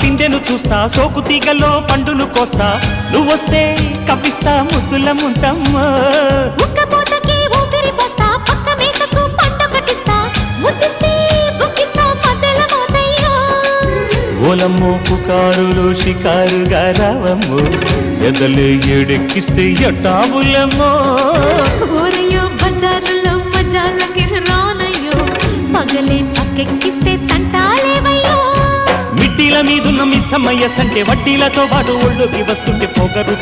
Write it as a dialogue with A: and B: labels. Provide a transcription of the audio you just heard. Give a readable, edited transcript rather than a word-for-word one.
A: పిందెను చూస్తా సోకు తీగలో పండును కోస్తా నువ్వొస్తే కప్పిస్తా ముద్దుల ముంతమ్మో
B: ఉక్కపోతకి ఊపిరి పోస్తా పక్క మేకకు పంట కట్టిస్తా ముద్దిస్తే బుక్కిస్తా మధ్యల మోతయ్యో
A: ఓలమ్మో పుకారులు షికారుగా రావమ్మో ఎదలే ఏడెక్కిస్తే ఎట్టాబులమ్మో
B: ఊరయ్యో బజారులో మజాలకి రానయ్యో పగలే పక్కెక్కిస్తే తంటాలేవయ్యో
A: మిట్టిల మీదున్న మిస్సమ్మయ్య సంటే వడ్డీలతో పాటు ఒళ్ళోకి వస్తుంటే పొగరు